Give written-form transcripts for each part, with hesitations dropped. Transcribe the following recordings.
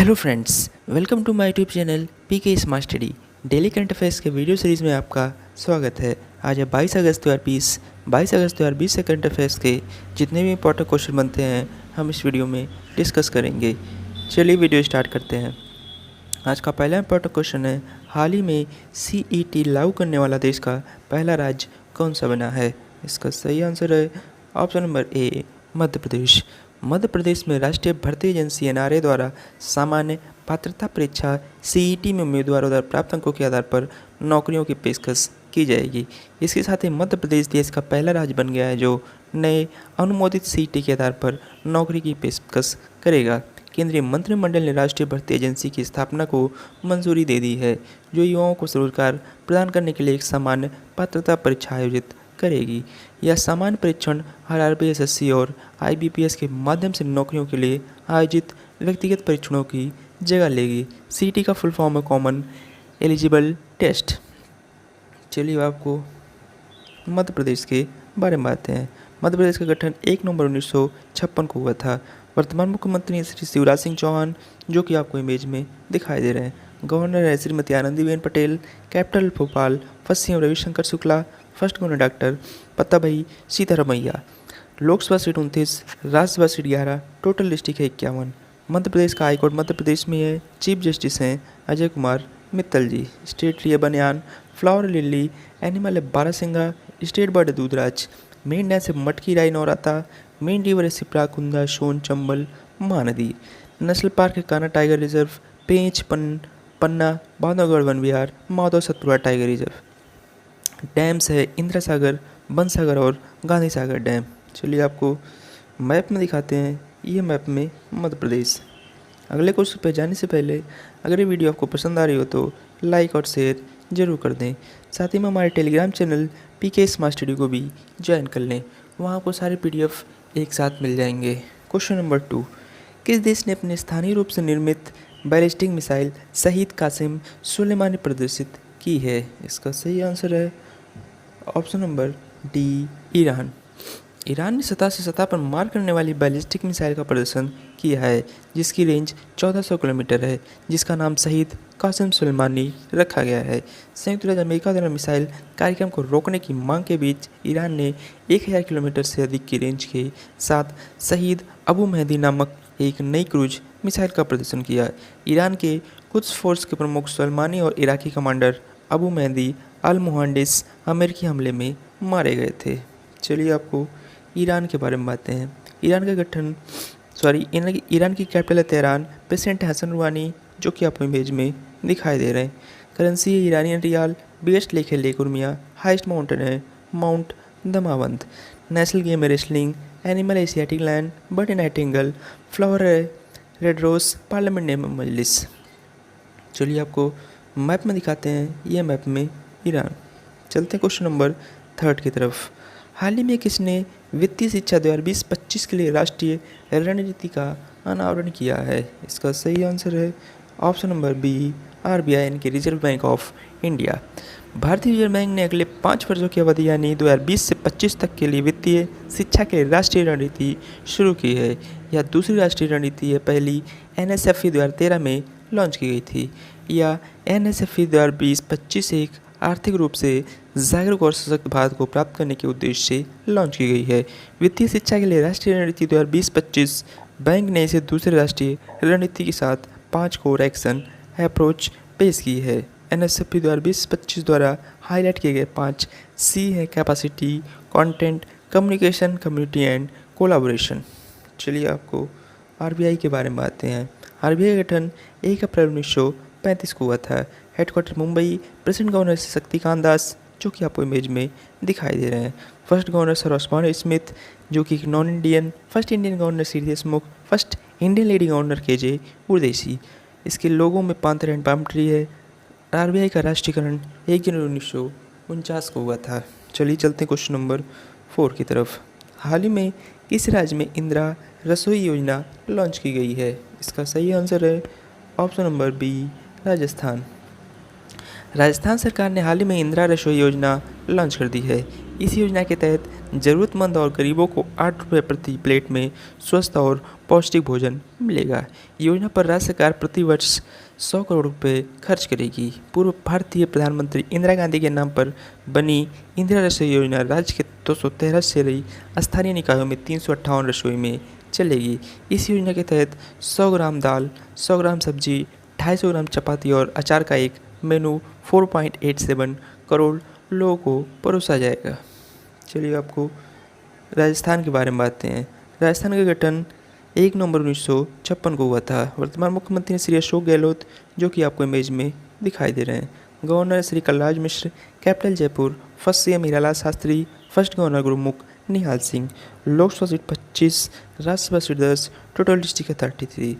Hello friends, welcome to my YouTube channel PK smart study. Daily current affairs के video series में आपका स्वागत है। आज है 22 अगस्त 2020। 22 अगस्त 2020 से करंट अफेयर्स के जितने भी इंपॉर्टेंट क्वेश्चन बनते हैं हम इस वीडियो में डिस्कस करेंगे। चलिए वीडियो स्टार्ट करते हैं। आज का पहला इंपॉर्टेंट क्वेश्चन है, हाल ही में CET लागू करने वाला देश का पहला राज्य कौन सा बना है? इसका सही आंसर है option number A, Madhya Pradesh. Madhya Pradesh में राष्ट्रीय भर्ती एजेंसी NRA द्वारा सामान्य पात्रता परीक्षा CET में उम्मीदवारों द्वारा प्राप्त अंकों के आधार पर नौकरियों की पेशकश की जाएगी। इसके साथ ही मध्य प्रदेश देश का पहला राज्य बन गया है जो नए अनुमोदित CET के आधार पर नौकरी की पेशकश करेगा। केंद्रीय मंत्रिमंडल ने राष्ट्रीय भर्ती एजेंसी की स्थापना को मंजूरी दे दी है, जो युवाओं को रोजगार प्रदान करने के लिए एक सामान्य पात्रता परीक्षा आयोजित करेगी। यह सामान्य परीक्षण RRB, SSC और IBPS के माध्यम से नौकरियों के लिए आयोजित व्यक्तिगत परीक्षणों की जगह लेगी। CET का फुल फॉर्म है कॉमन एलिजिबल टेस्ट। चलिए आपको मध्य प्रदेश के बारे में बातें हैं। मध्य प्रदेश का गठन 1 नवंबर 1956 को हुआ था। वर्तमान मुख्यमंत्री श्री शिवराज सिंह चौहान, जो कि आपको इमेज में दिखाई दे रहे हैं। गवर्नर है Shrimati Anandiben Patel. Capital Bhopal. First CM Ravishankar Shukla. First governor doctor Pattabhi Sitaramayya. Lok Sabha seat 29, Rajya Sabha seat 11, total district है 51। मध्य प्रदेश का हाईकोर्ट मध्य प्रदेश में है। चीफ जस्टिस हैं अजय कुमार मित्तल जी। स्टेट ट्री है बनियान। Flower lily. एनिमल है बारहसिंगा। स्टेट बर्ड है दूधराज। मेन डैंस है मटकी राई नौराता। मेन रिवर है सिप्रा, कुंदा, सोन, चंबल, महानदी। नेशनल पार्क है Kanha tiger reserve. Pench, Panna, Bandhavgarh Van Vihar, Madhav Satpura tiger reserve. Dams है इंदिरा सागर, बन सागर और गांधी सागर डैम। चलिए आपको मैप में दिखाते हैं। ये मैप में मध्य प्रदेश। अगले क्वेश्चन पे जाने से पहले अगर ये वीडियो आपको पसंद आ रही हो तो लाइक और शेयर ज़रूर कर दें। साथ ही में हमारे Telegram channel PK smart study को भी ज्वाइन कर लें। वहाँ आपको सारे PDF एक साथ मिल जाएंगे। क्वेश्चन नंबर 2, किस देश ने अपने स्थानीय रूप से निर्मित बैलिस्टिक मिसाइल शहीद कासिम सुलेमानी प्रदर्शित की है? इसका सही आंसर है option number D, Iran. Iran ने सतह से सतह पर मार करने वाली बैलिस्टिक मिसाइल का प्रदर्शन किया है, जिसकी रेंज 1400 किलोमीटर है, जिसका नाम शहीद कासिम सुलेमानी रखा गया है। संयुक्त राज्य अमेरिका द्वारा मिसाइल कार्यक्रम को रोकने की मांग के बीच ईरान ने 1000 किलोमीटर से अधिक की रेंज के साथ शहीद अबू मेहदी नामक एक नई क्रूज मिसाइल का प्रदर्शन किया। ईरान के कुछ फोर्स के प्रमुख सुलेमानी और इराकी कमांडर अबू मेहदी अल मुहांडिस अमेरिकी हमले में मारे गए थे। चलिए आपको ईरान के बारे में बातें हैं। ईरान की कैपिटल है तेहरान। प्रेसिडेंट हसन रूहानी, जो कि आपको इमेज में दिखाई दे रहे हैं। करेंसी है ईरानियन रियाल। बिगेस्ट लेक है लेक उर्मिया। हाइस्ट माउंटेन है माउंट दमावंत। नेशनल गेम है रेसलिंग। एनिमल है एशियाटिक लैंड। बर्ड है नाइटिंगेल। फ्लावर है रेड रोज। पार्लियामेंट नेम है मजलिस। चलिए आपको मैप में दिखाते हैं। ये मैप में ईरान। चलते हैं क्वेश्चन नंबर 3 की तरफ। हाल ही में किसने वित्तीय शिक्षा 2020-25 के लिए राष्ट्रीय रणनीति का अनावरण किया है? इसका सही आंसर है ऑप्शन नंबर बी, RBI यानी कि रिजर्व बैंक ऑफ इंडिया। भारतीय रिजर्व बैंक ने अगले 5 वर्षों की अवधि यानी 2020 से 25 तक के लिए वित्तीय शिक्षा के लिए राष्ट्रीय रणनीति शुरू की है। यह दूसरी राष्ट्रीय रणनीति है। पहली NSFE 2013 में लॉन्च की गई थी। यह NSFE 2020-25 एक आर्थिक रूप से जागरूक और सशक्त भारत को प्राप्त करने के उद्देश्य से लॉन्च की गई है। वित्तीय शिक्षा के लिए राष्ट्रीय रणनीति 2020-25 बैंक ने इसे दूसरे राष्ट्रीय रणनीति के साथ 5 कोर एक्शन अप्रोच पेश की है। NSFE 2020-25 द्वारा हाईलाइट किए गए 5 C है capacity, content, communication, community and collaboration. चलिए आपको RBI के बारे में बातें हैं। RBI का गठन 1 अप्रैल 1935 को हुआ था। Headquarter Mumbai. President governor Shaktikanta Das, जो कि आपको इमेज में दिखाई दे रहे हैं। First governor sir Osborne Smith, जो कि non Indian. First Indian governor Shri Deshmukh. First Indian lady governor KJ Udeshi. इसके लोगों में पांथर एंड पाम ट्री है। RBI का राष्ट्रीयकरण 1 जनवरी 1949 को हुआ था। चलिए चलते हैं क्वेश्चन नंबर 4 की तरफ। हाल ही में किस राज्य में इंदिरा रसोई योजना लॉन्च की गई है? इसका सही आंसर है option number B, Rajasthan. Rajasthan सरकार ने हाल ही में इंदिरा रसोई योजना लॉन्च कर दी है। इस योजना के तहत ज़रूरतमंद और गरीबों को 8 रुपये प्रति प्लेट में स्वस्थ और पौष्टिक भोजन मिलेगा। योजना पर राज्य सरकार प्रति वर्ष 100 करोड़ रुपए खर्च करेगी। पूर्व भारतीय प्रधानमंत्री इंदिरा गांधी के नाम पर बनी इंदिरा रसोई योजना राज्य के 213 शहरी स्थानीय निकायों में 358 रसोई में चलेगी। इस योजना के तहत 100 ग्राम दाल, 100 ग्राम सब्जी, 250 ग्राम चपाती और अचार का एक मेनू 4.87 करोड़ लोगों को परोसा जाएगा। चलिए आपको राजस्थान के बारे में बातें हैं। राजस्थान का गठन 1 नवंबर 1956 को हुआ था। वर्तमान मुख्यमंत्री श्री अशोक गहलोत, जो कि आपको इमेज में दिखाई दे रहे हैं। Governor Shri Kalraj Mishra, capital Jaipur. First CM Hiralal Shastri, first governor Gurmukh Nihal Singh. Lok Sabha seat 25, Rajya Sabha seat 10, total district है 33।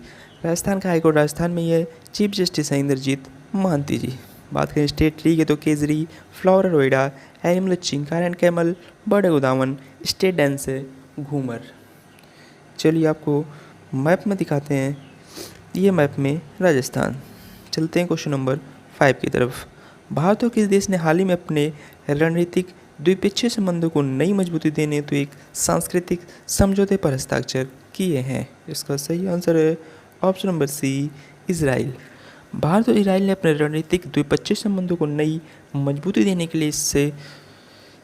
राजस्थान का हाईकोर्ट राजस्थान में ही है। चीफ जस्टिस हैं इंद्रजीत महांति जी। बात करें स्टेट ट्री की तो Khejri, flower Rohida, animal Chinkara and camel, bird Godavan. State dance है घूमर। चलिए आपको मैप में दिखाते हैं। ये मैप में राजस्थान। चलते हैं क्वेश्चन नंबर 5 की तरफ। भारत और किस देश ने हाल ही में अपने रणनीतिक द्विपक्षीय संबंधों को नई मजबूती देने तो एक सांस्कृतिक समझौते पर हस्ताक्षर किए हैं? इसका सही आंसर है option number C, Israel. Bharat और इजराइल ने अपने रणनीतिक द्विपक्षीय संबंधों को नई मजबूती देने के लिए इससे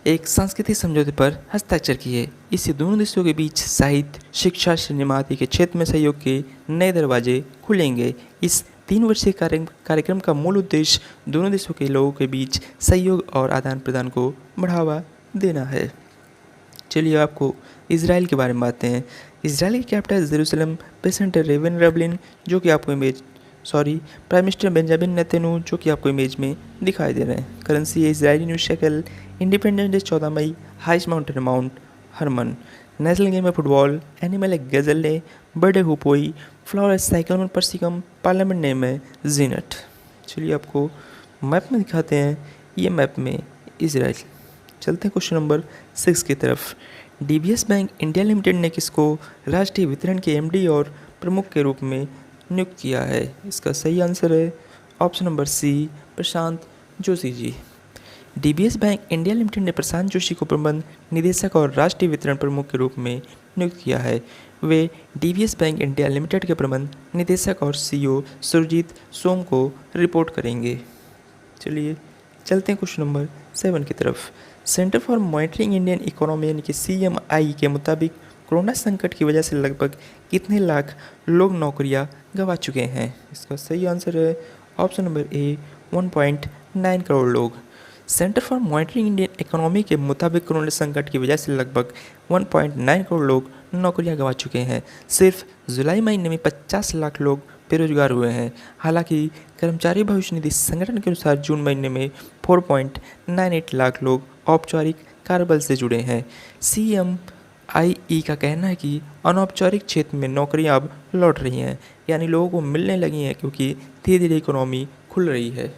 एक सांस्कृतिक समझौते पर हस्ताक्षर किए। इससे दोनों देशों के बीच साहित्य, शिक्षा, सिनेमा आदि के क्षेत्र में सहयोग के नए दरवाजे खुलेंगे। इस 3 वर्षीय कार्यक्रम का मूल उद्देश्य दोनों देशों के लोगों के बीच सहयोग और आदान प्रदान को बढ़ावा देना है। चलिए आपको इजराइल के बारे में बातें हैं। इजराइल की कैपिटल जेरूसलम। प्रेसिडेंट रेवन रेवलिन, जो कि आपको प्राइम मिनिस्टर बेंजामिन नेतन्याहू, जो कि आपको इमेज में दिखाई दे रहे हैं। करेंसी है Israeli new shekel. Independence day 14 मई। Highest mountain mount Hermon. National game है फुटबॉल। एनिमल है गजल। बर्ड है हुपोई। फ्लावर है साइक्लोन परसिकम। पार्लियामेंट नेम है जीनट। चलिए आपको मैप में दिखाते हैं। ये मैप में इजराइल। चलते हैं क्वेश्चन नंबर 6 की तरफ। डीबीएस बैंक इंडिया लिमिटेड ने किसको राष्ट्रीय वितरण के एमडी और प्रमुख के रूप में नियुक्त किया है? इसका सही आंसर है ऑप्शन नंबर सी, प्रशांत Joshi ji. DBS bank India limited ने प्रशांत जोशी को प्रबंध निदेशक और राष्ट्रीय वितरण प्रमुख के रूप में नियुक्त किया है। वे डीबीएस बैंक इंडिया लिमिटेड के प्रबंध निदेशक और सीईओ सुरजीत सोम को रिपोर्ट करेंगे। चलिए चलते हैं क्वेश्चन नंबर 7 की तरफ। Centre for monitoring Indian economy यानी कि CMI के मुताबिक कोरोना संकट की वजह से लगभग कितने लाख लोग नौकरियां गंवा चुके हैं? इसका सही आंसर है ऑप्शन नंबर ए, 1.9 करोड़ लोग। Centre for monitoring Indian economy के मुताबिक कोरोना संकट की वजह से लगभग 1.9 करोड़ लोग नौकरियां गंवा चुके हैं। सिर्फ जुलाई महीने में 50 लाख लोग बेरोजगार हुए हैं। हालांकि कर्मचारी भविष्य निधि संगठन के अनुसार जून महीने में 4.98 लाख लोग औपचारिक कार्यबल से जुड़े हैं। CMIE का कहना है कि अनौपचारिक क्षेत्र में नौकरियां अब लौट रही हैं, यानी लोगों को मिलने लगी हैं क्योंकि धीरे धीरे इकोनॉमी खुल रही है।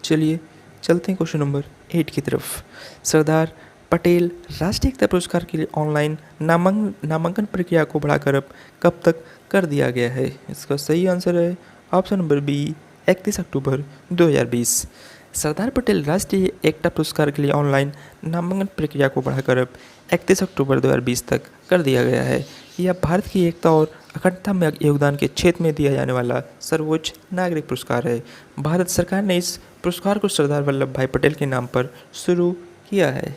चलिए चलते हैं क्वेश्चन नंबर 8 की तरफ। सरदार पटेल राष्ट्रीय एकता पुरस्कार के लिए ऑनलाइन नामांकन प्रक्रिया को बढ़ाकर अब कब तक कर दिया गया है? इसका सही आंसर है ऑप्शन नंबर बी, 31 अक्टूबर 2020। सरदार पटेल राष्ट्रीय एकता पुरस्कार के लिए ऑनलाइन नामांकन प्रक्रिया को बढ़ाकर अब 31 अक्टूबर 2020 तक कर दिया गया है। यह भारत की एकता और अखंडता में योगदान के क्षेत्र में दिया जाने वाला सर्वोच्च नागरिक पुरस्कार है। भारत सरकार ने इस पुरस्कार को सरदार वल्लभ भाई पटेल के नाम पर शुरू किया है।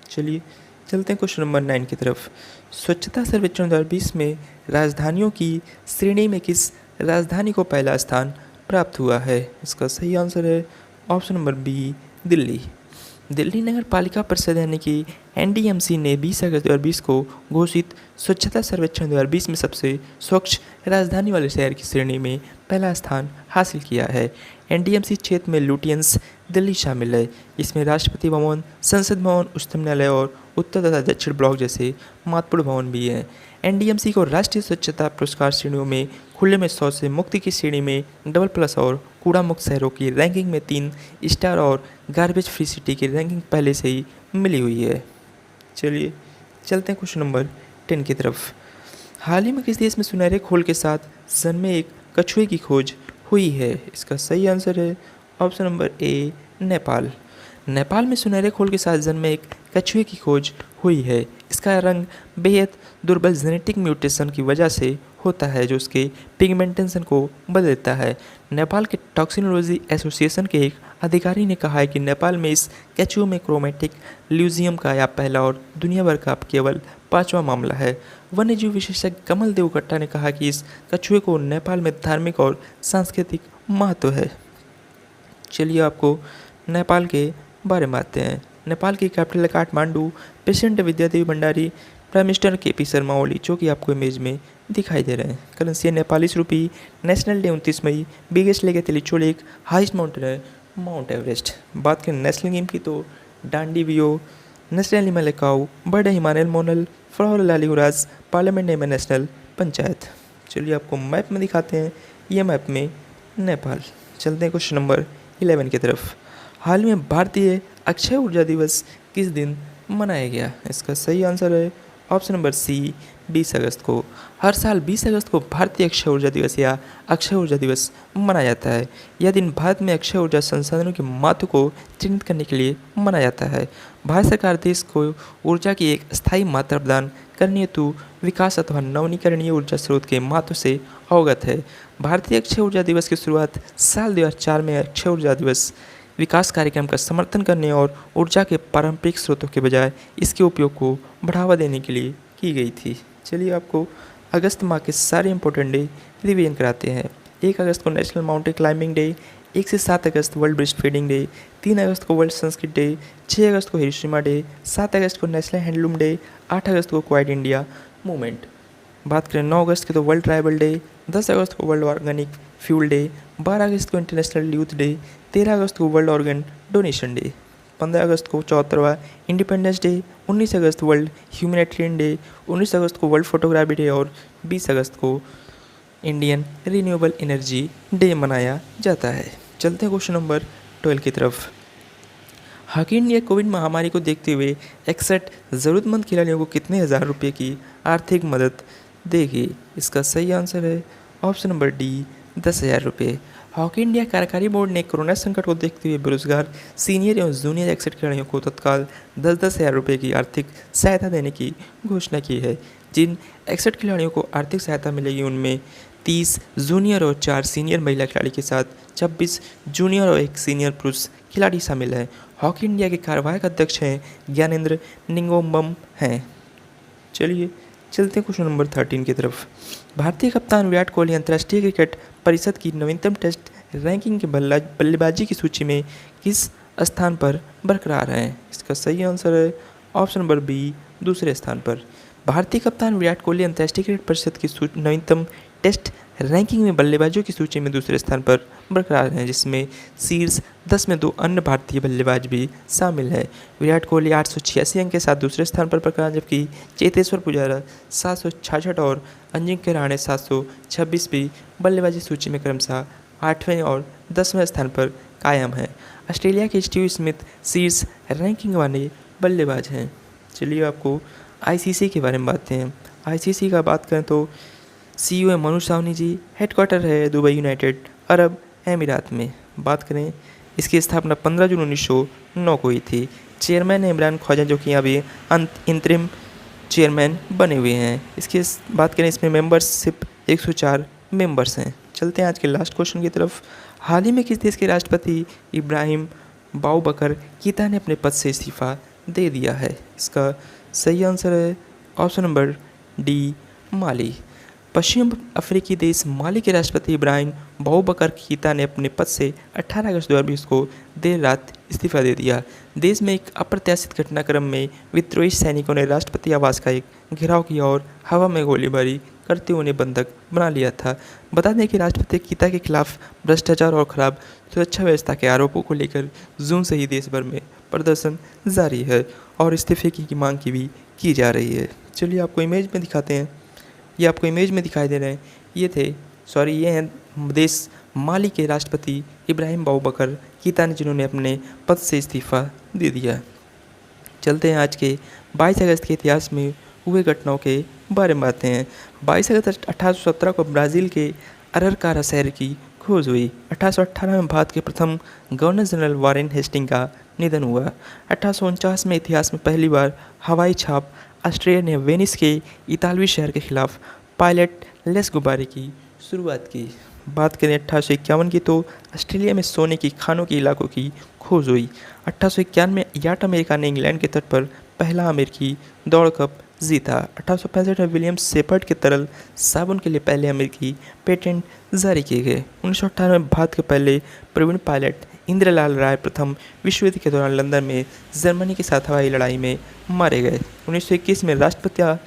चलिए चलते हैं क्वेश्चन नंबर 9 की तरफ। स्वच्छता सर्वेक्षण 2020 में राजधानियों की श्रेणी में किस राजधानी को पहला स्थान प्राप्त हुआ है? इसका सही आंसर है option number B, Delhi. Delhi Nagar Palika Parishad यानी कि NDMC ने 20 अगस्त 2020 को घोषित स्वच्छता सर्वेक्षण 2020 में सबसे स्वच्छ राजधानी वाले शहर की श्रेणी में पहला स्थान हासिल किया है। NDMC क्षेत्र में लुटियंस दिल्ली शामिल है। इसमें राष्ट्रपति भवन, संसद भवन, उच्चतम न्यायालय और उत्तर तथा दक्षिण ब्लॉक जैसे महत्वपूर्ण भवन भी हैं। NDMC को राष्ट्रीय स्वच्छता पुरस्कार श्रेणियों में खुले में शौच से मुक्ति की श्रेणी में AA+ और कूड़ा मुक्त शहरों की रैंकिंग में 3 स्टार और गार्बेज फ्री सिटी की रैंकिंग पहले से ही मिली हुई है। चलिए चलते हैं क्वेश्चन नंबर 10 की तरफ। हाल ही में किस देश में सुनहरे खोल के साथ जन्मे एक कछुए की खोज हुई है? इसका सही आंसर है option number A, Nepal. Nepal में सुनहरे खोल के साथ जन्मे एक कछुए की खोज हुई है। इसका रंग बेहद दुर्बल जेनेटिक म्यूटेशन की वजह से होता है जो उसके पिगमेंटेशन को बदल देता है। नेपाल के टॉक्सिनोलॉजी एसोसिएशन के एक अधिकारी ने कहा है कि नेपाल में इस कछुए में क्रोमेटिक ल्यूजियम का यह पहला और दुनिया भर का केवल 5वां मामला है। वन्यजीव विशेषज्ञ कमल देव कट्टा ने कहा कि इस कछुए को नेपाल में धार्मिक और सांस्कृतिक महत्व है। चलिए आपको नेपाल के बारे में आते हैं। नेपाल की कैपिटल है Kathmandu. President Bidya Devi Bhandari, prime minister K P. Sharma Oli, जो कि आपको इमेज में दिखाई दे रहे हैं। करेंसी है नेपाली रुपी। नेशनल डे 29 मई। बिगेस्ट लेक है तिलिचो लेक। हाइस्ट माउंटेन है माउंट एवरेस्ट। बात करें नेशनल गेम की तो डांडी बियो, नेशनल एनिमल है काऊ, बर्ड है Himalayan monal, flower Laligurans, parliament name है नेशनल पंचायत। चलिए आपको मैप में दिखाते हैं। ये मैप में नेपाल। चलते हैं क्वेश्चन नंबर 11 की तरफ। हाल में भारतीय अक्षय ऊर्जा दिवस किस दिन मनाया गया? इसका सही आंसर है ऑप्शन नंबर सी, 20 अगस्त को। हर साल 20 अगस्त को भारतीय अक्षय ऊर्जा दिवस या अक्षय ऊर्जा दिवस मनाया जाता है। यह दिन भारत में अक्षय ऊर्जा संसाधनों के महत्व को चिन्हित करने के लिए मनाया जाता है। भारत सरकार देश को ऊर्जा की एक स्थायी मात्रा प्रदान करने हेतु विकास अथवा नवीनीकरणीय ऊर्जा स्रोत के महत्व से अवगत है। भारतीय अक्षय ऊर्जा दिवस की शुरुआत साल 2004 में अक्षय ऊर्जा दिवस विकास कार्यक्रम का समर्थन करने और ऊर्जा के पारंपरिक स्रोतों के बजाय इसके उपयोग को बढ़ावा देने के लिए की गई थी। चलिए आपको अगस्त माह के सारे इंपॉर्टेंट डे रिवीजन कराते हैं। 1 अगस्त को नेशनल माउंटेन क्लाइंबिंग डे, 1 से 7 अगस्त वर्ल्ड ब्रेस्ट फीडिंग डे, 3 अगस्त को वर्ल्ड संस्कृत डे, 6 अगस्त को हिरोशिमा डे, 7 अगस्त को नेशनल हैंडलूम डे, 8 अगस्त को क्वाइट इंडिया मूवमेंट। बात करें 9 अगस्त की तो वर्ल्ड ट्राइबल डे, 10 अगस्त को वर्ल्ड ऑर्गेनिक फ्यूल डे, 12 अगस्त को इंटरनेशनल यूथ डे, 13 अगस्त को वर्ल्ड ऑर्गन डोनेशन डे, 15 अगस्त को 74वां इंडिपेंडेंस डे, 19 अगस्त वर्ल्ड ह्यूमैनिटेरियन डे, 19 अगस्त को वर्ल्ड फोटोग्राफी डे और 20 अगस्त को इंडियन रिन्यूएबल एनर्जी डे मनाया जाता है। चलते हैं क्वेश्चन नंबर 12 की तरफ। हॉकी इंडिया कोविड महामारी को देखते हुए 61 ज़रूरतमंद खिलाड़ियों को कितने हज़ार रुपये की आर्थिक मदद देगी? इसका सही आंसर है ऑप्शन नंबर डी, 10,000 रुपये। हॉकी इंडिया कार्यकारी बोर्ड ने कोरोना संकट को देखते हुए बेरोजगार सीनियर एवं जूनियर 61 खिलाड़ियों को तत्काल 10,000 रुपये की आर्थिक सहायता देने की घोषणा की है। जिन 61 खिलाड़ियों को आर्थिक सहायता मिलेगी उनमें 30 जूनियर और 4 सीनियर महिला खिलाड़ी के साथ 26 जूनियर और 1 सीनियर पुरुष खिलाड़ी शामिल हैं। हॉकी इंडिया के कार्यवाहक अध्यक्ष हैं ज्ञानेंद्र निंगोम्बम हैं। चलिए चलते हैं क्वेश्चन नंबर 13 की तरफ। भारतीय कप्तान विराट कोहली अंतर्राष्ट्रीय क्रिकेट परिषद की नवीनतम टेस्ट रैंकिंग के बल्लेबाजी की सूची में किस स्थान पर बरकरार हैं? इसका सही आंसर है ऑप्शन नंबर बी, दूसरे स्थान पर। भारतीय कप्तान विराट कोहली अंतर्राष्ट्रीय क्रिकेट परिषद की नवीनतम टेस्ट रैंकिंग में बल्लेबाजों की सूची में दूसरे स्थान पर बरकरार हैं, जिसमें शीर्ष 10 में 2 अन्य भारतीय बल्लेबाज भी शामिल हैं। विराट कोहली 886 अंक के साथ दूसरे स्थान पर बरकरार, जबकि चेतेश्वर पुजारा 766 और अजिंक्य रहाणे 726 भी बल्लेबाजी सूची में क्रमशः 8वें और 10वें स्थान पर कायम हैं। ऑस्ट्रेलिया के स्टीव स्मिथ शीर्ष रैंकिंग वाले बल्लेबाज हैं। चलिए आपको आईसीसी के बारे में बात हैं। आईसीसी का बात करें तो CEO है मनु सावनी जी, हेडक्वार्टर है दुबई यूनाइटेड अरब अमीरात में। बात करें इसकी स्थापना 15 जून 1909 को हुई थी। चेयरमैन है इमरान ख्वाजा, जो कि अभी इंतरिम चेयरमैन बने हुए हैं। इसकी बात करें इसमें मेंबरशिप 104 मेंबर्स हैं। चलते हैं आज के लास्ट क्वेश्चन की तरफ। हाल ही में किस देश के राष्ट्रपति इब्राहिम बाउबकर कीता ने अपने पद से इस्तीफा दे दिया है? इसका सही आंसर है ऑप्शन नंबर डी, माली। पश्चिम अफ्रीकी देश माली के राष्ट्रपति इब्राहिम बाउबकर कीता ने अपने पद से 18 अगस्त 2020 को देर रात इस्तीफा दे दिया। देश में एक अप्रत्याशित घटनाक्रम में विद्रोही सैनिकों ने राष्ट्रपति आवास का एक घेराव किया और हवा में गोलीबारी करते हुए उन्हें बंधक बना लिया था। बता दें कि राष्ट्रपति कीता के खिलाफ भ्रष्टाचार और खराब सुरक्षा व्यवस्था के आरोपों को लेकर जून से ही देश भर में प्रदर्शन जारी है और इस्तीफे की मांग की भी की जा रही है। चलिए आपको इमेज में दिखाते हैं। ये आपको इमेज में दिखाई दे रहे हैं, ये हैं देश माली के राष्ट्रपति इब्राहिम बाउबकर कीता ने, जिन्होंने अपने पद से इस्तीफा दे दिया। चलते हैं आज के 22 अगस्त के इतिहास में हुए घटनाओं के बारे में बातें हैं। 22 अगस्त 1817 को ब्राज़ील के अररकारा शहर की खोज हुई। 1818 में भारत के प्रथम गवर्नर जनरल वारेन हेस्टिंग का निधन हुआ। 1849 में इतिहास में पहली बार हवाई छाप ऑस्ट्रिया ने वेनिस के इतालवी शहर के खिलाफ पायलट लेस गुब्बारे की शुरुआत की। बात करें 1851 की तो ऑस्ट्रेलिया में सोने की खानों के इलाकों की खोज हुई। 1851 में याट अमेरिका ने इंग्लैंड के तट पर पहला अमेरिकी दौड़ कप जीता। 1865 में विलियम शेपर्ड के तरल साबुन के लिए पहले अमेरिकी पेटेंट जारी किए गए। 1958 में भारत के पहले प्रवीण पायलट इंद्रलाल राय प्रथम विश्व युद्ध के दौरान लंदन में जर्मनी के साथ हवाई लड़ाई में मारे गए। 1921 में राष्ट्रपिता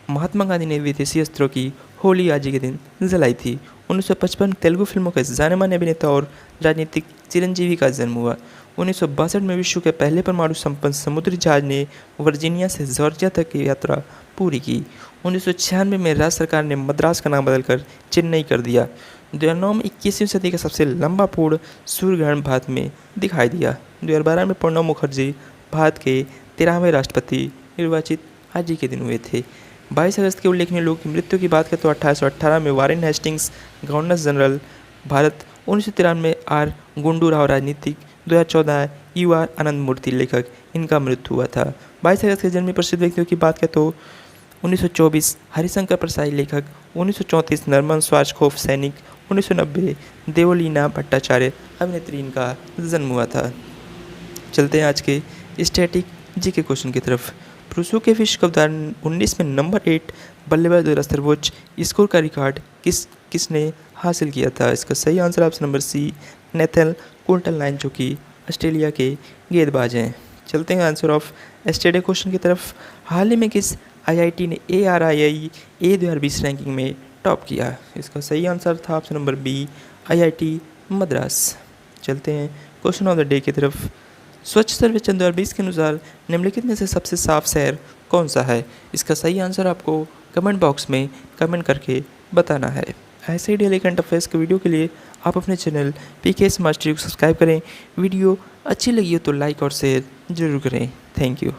महात्मा गांधी ने विदेशी अस्त्रों की होली आज के दिन जलाई थी। 1955 में तेलुगु फिल्मों के जाने माने अभिनेता और राजनीतिक चिरंजीवी का जन्म हुआ। 1962 में विश्व के पहले परमाणु संपन्न समुद्री जहाज ने वर्जीनिया से जॉर्जिया तक की यात्रा पूरी की। 1996 में राज्य सरकार ने मद्रास का नाम बदलकर चेन्नई कर दिया। 2009 में 21वीं सदी का सबसे लंबा पूर्ण सूर्य ग्रहण भारत में दिखाई दिया। 2012 में प्रणब मुखर्जी भारत के 13वें राष्ट्रपति निर्वाचित आज ही के दिन हुए थे। 22 अगस्त के उल्लेखनीय लोगों की मृत्यु की बात करें तो 1818 में Warren Hastings governor general Bharat, 1993 में आर गुंडू राव राजनीतिक, 2014 यू आर आनंद मूर्ति लेखक, इनका मृत्यु हुआ था। 22 अगस्त के जन्मी प्रसिद्ध व्यक्तियों की बात करें तो 1924 हरिशंकर प्रसाई लेखक, 1934 नरमन स्वाजखोफ सैनिक, 1990 देवलीना भट्टाचार्य अभिनेत्री, इनका जन्म हुआ था। चलते हैं आज के स्टैटिक जीके क्वेश्चन की तरफ। पुरुषों के विश्व कप 2019 में नंबर 8 बल्लेबाज द्वारा सर्वोच्च स्कोर का रिकॉर्ड किसने हासिल किया था? इसका सही answer option number C Nathan Coulter Nile, जो कि ऑस्ट्रेलिया के गेंदबाज हैं। चलते हैं आंसर ऑफ एस्टेडे क्वेश्चन की तरफ। हाल ही में किस आईआईटी ने ARII 2020 रैंकिंग में टॉप किया? इसका सही आंसर था option number B IIT Madras. चलते हैं क्वेश्चन ऑफ द डे की तरफ। स्वच्छ सर्वेक्षण 2020 के अनुसार निम्नलिखित में से सबसे साफ शहर कौन सा है? इसका सही आंसर आपको कमेंट बॉक्स में कमेंट करके बताना है। ऐसे ही डेली करंट अफेयर्स के वीडियो के लिए आप अपने चैनल PK स्मार्ट स्टडी को सब्सक्राइब करें। वीडियो अच्छी लगी हो तो लाइक और शेयर जरूर करें। Thank you.